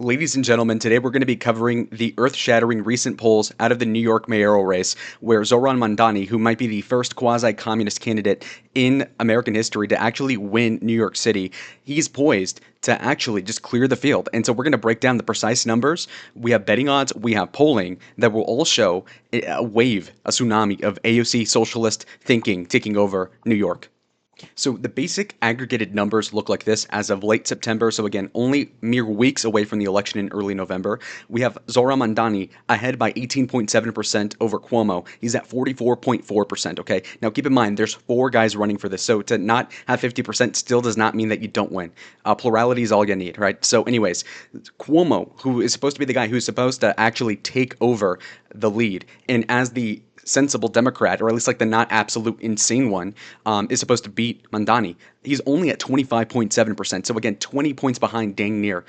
Ladies and gentlemen, today we're going to be covering the earth-shattering recent polls out of the New York mayoral race, where Zohran Mandani, who might be the first quasi-communist candidate in American history to actually win New York City, he's poised to actually just clear the field. And so we're going to break down the precise numbers. We have betting odds, we have polling that will all show a wave, a tsunami of AOC socialist thinking taking over New York. So the basic aggregated numbers look like this as of late September. So again, only mere weeks away from the election in early November. We have Zohran Mandani ahead by 18.7% over Cuomo. He's at 44.4%. Okay. Now keep in mind, there's four guys running for this. So to not have 50% still does not mean that you don't win. Plurality is all you need, right? So anyways, Cuomo, who is supposed to be the guy who's supposed to actually take over the lead, and as the sensible Democrat, or at least like the not absolute insane one, is supposed to beat Mandani. He's only at 25.7%. So again, 20 points behind, dang near.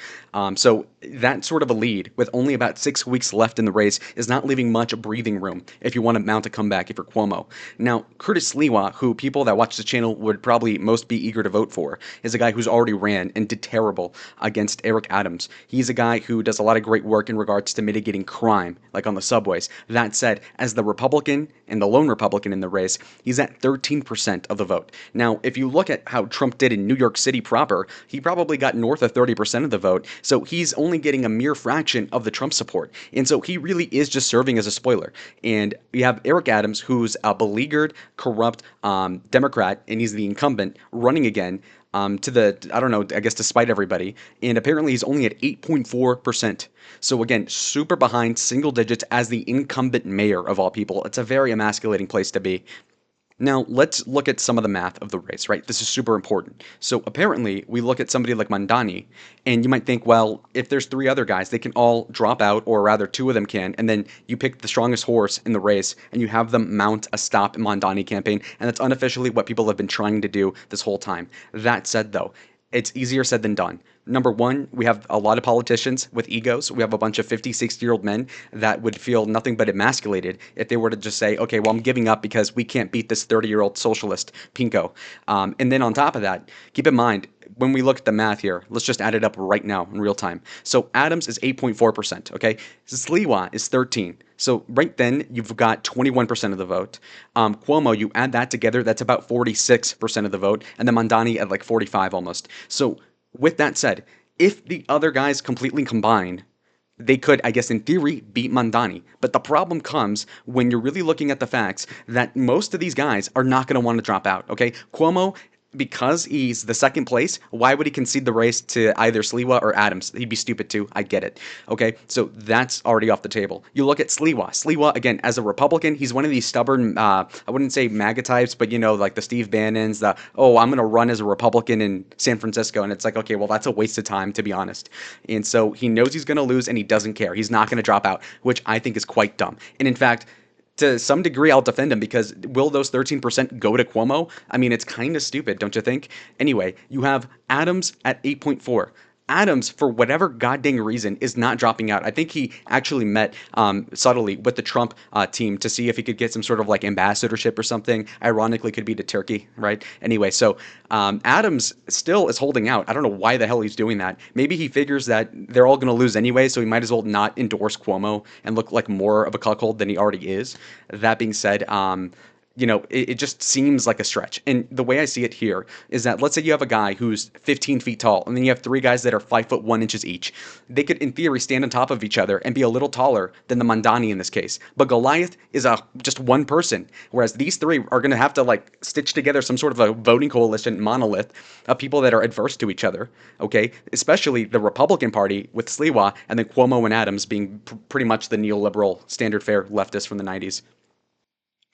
So that sort of a lead with only about 6 weeks left in the race is not leaving much breathing room if you want to mount a comeback if you're Cuomo. Now, Curtis Sliwa, who people that watch the channel would probably most be eager to vote for, is a guy who's already ran and did terrible against Eric Adams. He's a guy who does a lot of great work in regards to mitigating crime, like on the subways. That said, as the Republican and the lone Republican in the race, he's at 13% of the vote. Now, if you look at how Trump did in New York City proper, he probably got north of 30% of the vote. So he's only getting a mere fraction of the Trump support. And so he really is just serving as a spoiler. And we have Eric Adams, who's a beleaguered, corrupt Democrat, and he's the incumbent running again. To the, I don't know, I guess despite everybody. And apparently he's only at 8.4%. So again, super behind single digits as the incumbent mayor of all people. It's a very emasculating place to be. Now, let's look at some of the math of the race, right? This is super important. So apparently, we look at somebody like Mandani, and you might think, well, if there's three other guys, they can all drop out, or rather, two of them can, and then you pick the strongest horse in the race, and you have them mount a stop Mandani campaign, and that's unofficially what people have been trying to do this whole time. That said, though, it's easier said than done. Number one, we have a lot of politicians with egos. We have a bunch of 50, 60-year-old men that would feel nothing but emasculated if they were to just say, okay, well, I'm giving up because we can't beat this 30-year-old socialist pinko. And then on top of that, keep in mind, when we look at the math here, let's just add it up right now in real time. So Adams is 8.4%, okay? Sliwa is 13. So right then, you've got 21% of the vote. Cuomo, you add that together, that's about 46% of the vote. And then Mandani at like 45 almost. So with that said, if the other guys completely combine, they could, I guess, in theory, beat Mandani. But the problem comes when you're really looking at the facts that most of these guys are not going to want to drop out, okay? Cuomo, because he's the second place, why would he concede the race to either Sliwa or Adams? He'd be stupid too. I get it. Okay, so that's already off the table. You look at Sliwa. Sliwa, again, as a Republican, he's one of these stubborn, I wouldn't say MAGA types, but you know, like the Steve Bannons, I'm going to run as a Republican in San Francisco. And it's like, okay, well, that's a waste of time, to be honest. And so he knows he's going to lose and he doesn't care. He's not going to drop out, which I think is quite dumb. And in fact, to some degree, I'll defend him because will those 13% go to Cuomo? I mean, it's kind of stupid, don't you think? Anyway, you have Adams at 8.4. Adams, for whatever goddamn reason, is not dropping out. I think he actually met subtly with the Trump team to see if he could get some sort of like ambassadorship or something. Ironically, could be to Turkey, right? Anyway, so Adams still is holding out. I don't know why the hell he's doing that. Maybe he figures that they're all going to lose anyway, so he might as well not endorse Cuomo and look like more of a cuckold than he already is. That being said, it just seems like a stretch. And the way I see it here is that let's say you have a guy who's 15 feet tall, and then you have three guys that are 5'1" each. They could, in theory, stand on top of each other and be a little taller than the Mandani in this case. But Goliath is just one person, whereas these three are going to have to like stitch together some sort of a voting coalition monolith of people that are adverse to each other. Okay, especially the Republican Party with Sliwa, and then Cuomo and Adams being pretty much the neoliberal standard fare leftists from the 90s.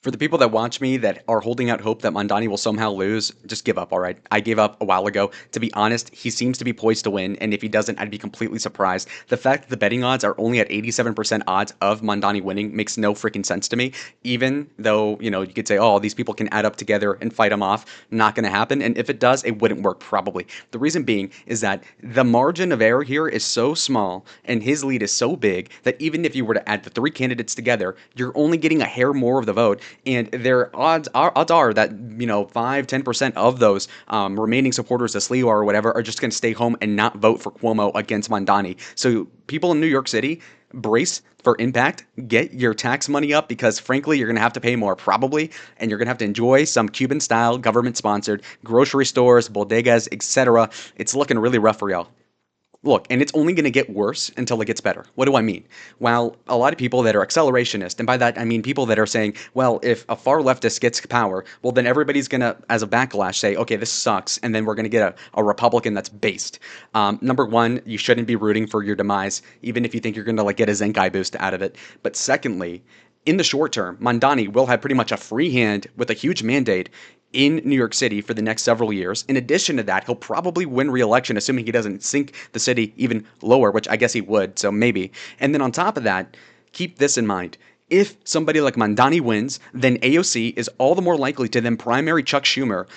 For the people that watch me that are holding out hope that Mandani will somehow lose, just give up, all right? I gave up a while ago. To be honest, he seems to be poised to win, and if he doesn't, I'd be completely surprised. The fact that the betting odds are only at 87% odds of Mandani winning makes no freaking sense to me, even though, you could say, oh, these people can add up together and fight him off. Not going to happen, and if it does, it wouldn't work probably. The reason being is that the margin of error here is so small, and his lead is so big, that even if you were to add the three candidates together, you're only getting a hair more of the vote and their odds are that 5-10% of those remaining supporters of Sliwa or whatever are just going to stay home and not vote for Cuomo against Mandani. So people in New York City, brace for impact. Get your tax money up because, frankly, you're going to have to pay more probably, and you're going to have to enjoy some Cuban-style government-sponsored grocery stores, bodegas, etc. It's looking really rough for y'all. Look, and it's only going to get worse until it gets better. What do I mean? While a lot of people that are accelerationist, and by that I mean people that are saying, well, if a far leftist gets power, well, then everybody's going to, as a backlash, say, okay, this sucks, and then we're going to get a Republican that's based. Number one, you shouldn't be rooting for your demise, even if you think you're going to like get a Zenkai boost out of it. But secondly, in the short term, Mandani will have pretty much a free hand with a huge mandate in New York City for the next several years. In addition to that, he'll probably win re-election, assuming he doesn't sink the city even lower, which I guess he would, so maybe. And then on top of that, keep this in mind. If somebody like Mandani wins, then AOC is all the more likely to then primary Chuck Schumer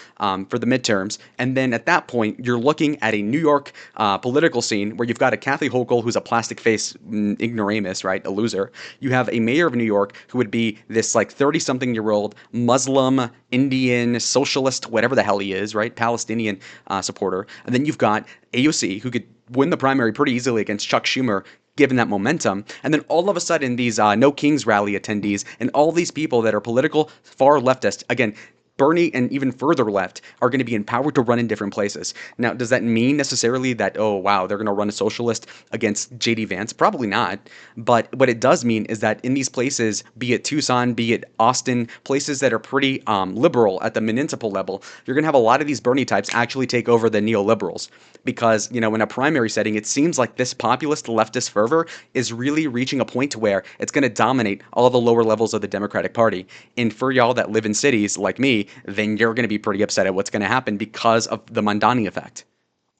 for the midterms. And then at that point, you're looking at a New York political scene where you've got a Kathy Hochul who's a plastic face ignoramus, right? A loser. You have a mayor of New York who would be this like 30-something-year-old Muslim, Indian, socialist, whatever the hell he is, right? Palestinian supporter. And then you've got AOC who could win the primary pretty easily against Chuck Schumer given that momentum. And then all of a sudden, these No Kings rally attendees and all these people that are political far leftist, again, Bernie and even further left are going to be empowered to run in different places. Now, does that mean necessarily that, oh, wow, they're going to run a socialist against J.D. Vance? Probably not. But what it does mean is that in these places, be it Tucson, be it Austin, places that are pretty liberal at the municipal level, you're going to have a lot of these Bernie types actually take over the neoliberals. Because, in a primary setting, it seems like this populist leftist fervor is really reaching a point to where it's going to dominate all the lower levels of the Democratic Party. And for y'all that live in cities like me, then you're going to be pretty upset at what's going to happen because of the Mandani effect.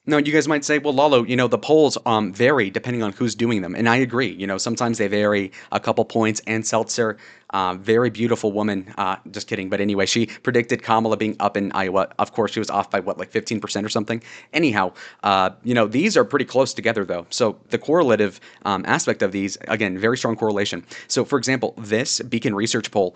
Now, you guys might say, well, Lalo, the polls vary depending on who's doing them. And I agree. Sometimes they vary a couple points. Ann Seltzer, very beautiful woman. Just kidding. But anyway, she predicted Kamala being up in Iowa. Of course, she was off by, like 15% or something? Anyhow, these are pretty close together, though. So the correlative aspect of these, again, very strong correlation. So, for example, this Beacon Research poll,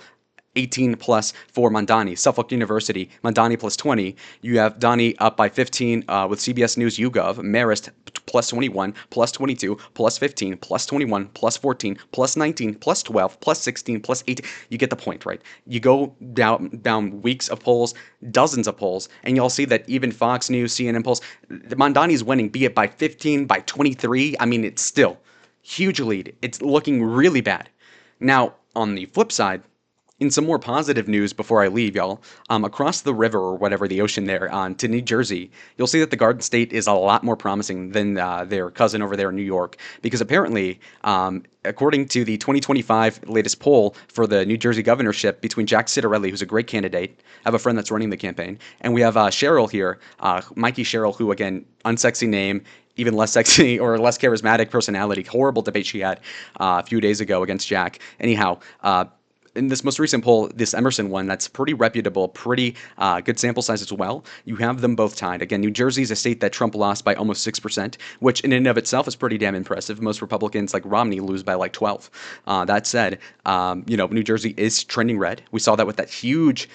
18 plus for Mandani. Suffolk University, Mandani plus 20. You have Donnie up by 15 with CBS News YouGov. Marist plus 21, plus 22, plus 15, plus 21, plus 14, plus 19, plus 12, plus 16, plus 18. You get the point, right? You go down weeks of polls, dozens of polls, and you'll see that even Fox News, CNN polls, Mandani's winning, be it by 15, by 23. I mean, it's still huge lead. It's looking really bad. Now, on the flip side, in some more positive news before I leave, y'all, across the river or whatever, the ocean there, to New Jersey, you'll see that the Garden State is a lot more promising than their cousin over there in New York. Because apparently, according to the 2025 latest poll for the New Jersey governorship between Jack Citarelli, who's a great candidate, I have a friend that's running the campaign, and we have Cheryl here, Mikey Cheryl, who, again, unsexy name, even less sexy or less charismatic personality, horrible debate she had a few days ago against Jack. Anyhow, in this most recent poll, this Emerson one, that's pretty reputable, pretty good sample size as well. You have them both tied. Again, New Jersey is a state that Trump lost by almost 6%, which in and of itself is pretty damn impressive. Most Republicans like Romney lose by like 12. That said, New Jersey is trending red. We saw that with that huge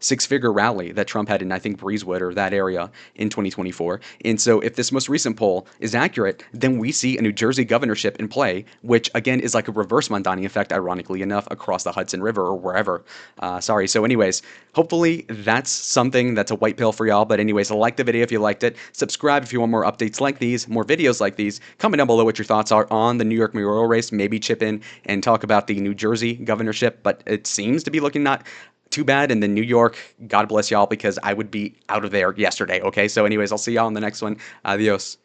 six-figure rally that Trump had in, I think, Breezewood or that area in 2024. And so if this most recent poll is accurate, then we see a New Jersey governorship in play, which, again, is like a reverse Mandani effect, ironically enough, across the Hudson River or wherever. So anyways, hopefully that's something that's a white pill for y'all. But anyways, like the video if you liked it. Subscribe if you want more updates like these, more videos like these. Comment down below what your thoughts are on the New York mayoral race. Maybe chip in and talk about the New Jersey governorship. But it seems to be looking not too bad. And then New York, God bless y'all, because I would be out of there yesterday. Okay, so anyways, I'll see y'all in the next one. Adios.